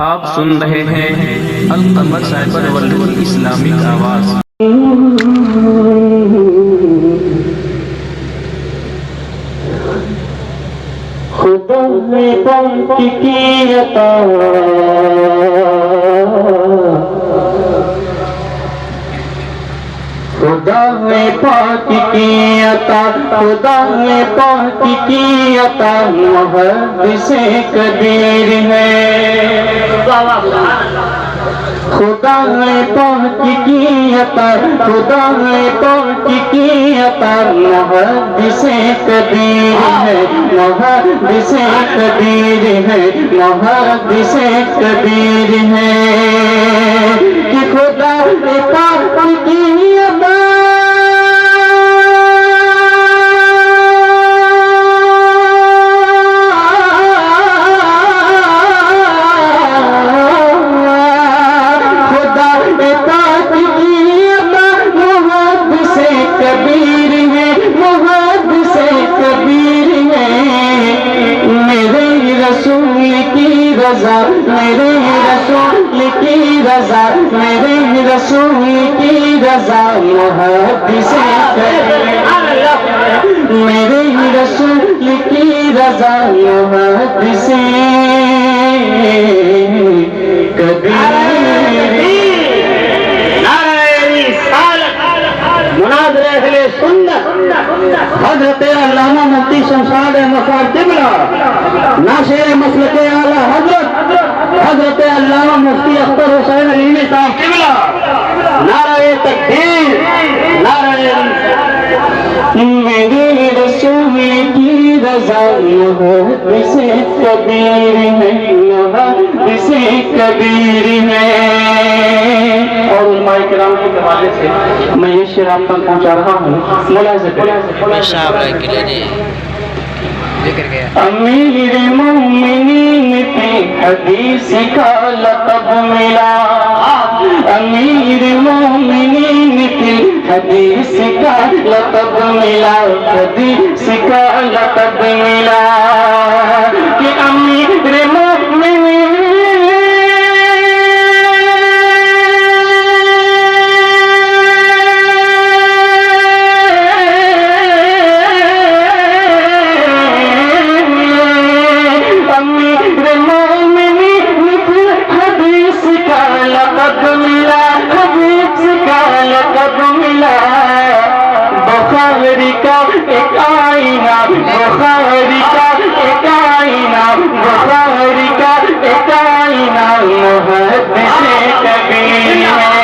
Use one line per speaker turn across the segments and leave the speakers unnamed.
آپ سن رہے ہیں القمر سائبر ورلڈ اسلامک آواز۔
خدا نے پاک کی عطا، خدا نے پاک کی عطا، خدا نے پاک کی عطا محدث کبیر ہے۔ خدا نے پاک کی عطا، خدا نے پاک کی عطا محدث کبیر ہے، محدث کبیر ہے، محدث کبیر ہے کہ خدا نے پاک کی عطا، میرے رسول کی رضا، میرے رسول کی رضا محدث کبیر، میرے رسول کی رضا محدث کبیر۔ مناظر اہل سنت حضرت علامہ مفتی شمشاد مفار قبلہ، ناشر مسلک اعلیٰ حضرت حضرت علامہ مفتی اختر حسین علیمی صاحب قبلہ، نعرہ تکبیر، نعرہ میرے رسول کی رضا محدث کبیر ہے، محدث کبیر ہے۔ اور علماء کرام کے حوالے سے میں یہ شعر آپ تک پہنچا رہا ہوں، ملاحظہ کریں۔ امیر مومنین پہ حدیث کا لقب ملا، امیر مومنین پہ حدیث کا لقب ملا، حدیث کا لقب ملا کہ امیر مومنین بخاری کا ایک آئینہ، بخاری کا ایک آئینہ، بخاری کا ایک آئینہ محدث کبیر ہے،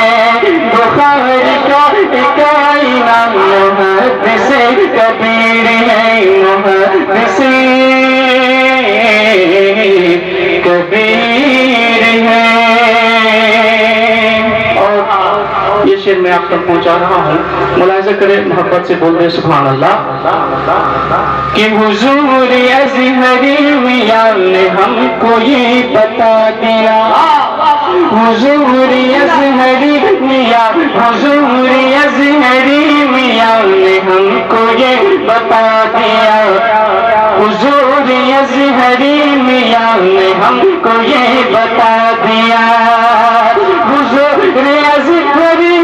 بخاری کا ایک آئینہ محدث کبیر ہے، محدث کبیر ہے۔ یہ شعر میں آپ تک پہنچا رہا ہوں، ملاحظہ کریں، محبت سے بول رہے سبحان اللہ کہ حضور ازہری میاں نے ہم کو یہ بتا دیا، حضور ازہری میاں، حضور ازہری میاں نے ہم کو یہ بتا دیا، حضور ازہری میاں نے ہم کو یہ بتا دیا، حضور ازہری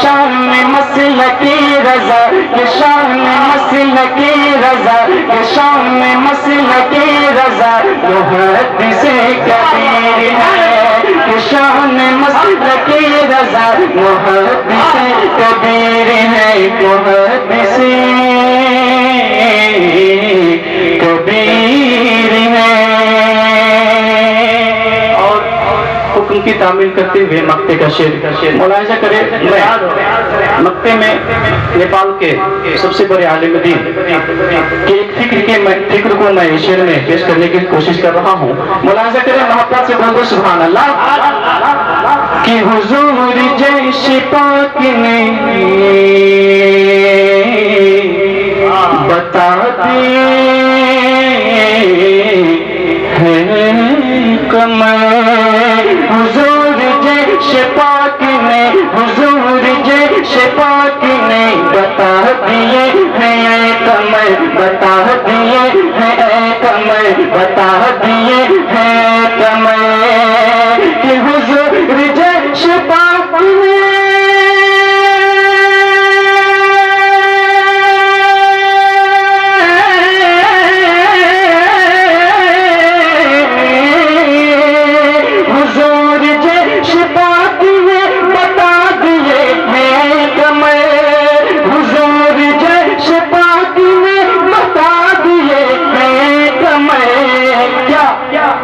شان مسلک رضا محدث کبیر ہے، شان مسلک رضا محدث کبیر ہے، محدث کبیر ہے۔ اور حکم کی تعمیل کرتے ہوئے مکتے کا شعر ملاحظہ کرے، مکتے میں نیپال کے سب سے بڑے عالم دین کہ ایک فکر کو میں شعر میں پیش کرنے کی کوشش کر رہا ہوں، ملاحظہ کریں، محبت سے بول دو سبحان اللہ۔ کہ حضور جیسے پاک نے بتا دیے ہیں کمر، حضور جیسے پاک نے، حضور جیسے پاک نے بتا دیے ہیں کمر، بتا دیے ہیں کمر، بتا دیے ہیں کمر، کہ حضور جیسے پاک نے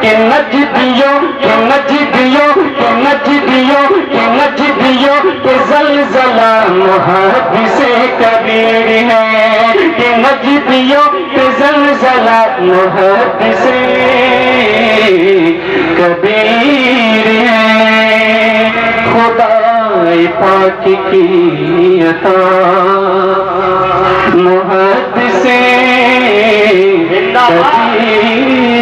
کہ نجدیوں کہ نجدیوں کہ نجدیوں کہ نجدیوں کہ زلزلہ محدث کبیر ہے، کہ نجدیوں کہ زلزلہ محدث کبیر ہے، خدا پاک کی عطا محدث کبیر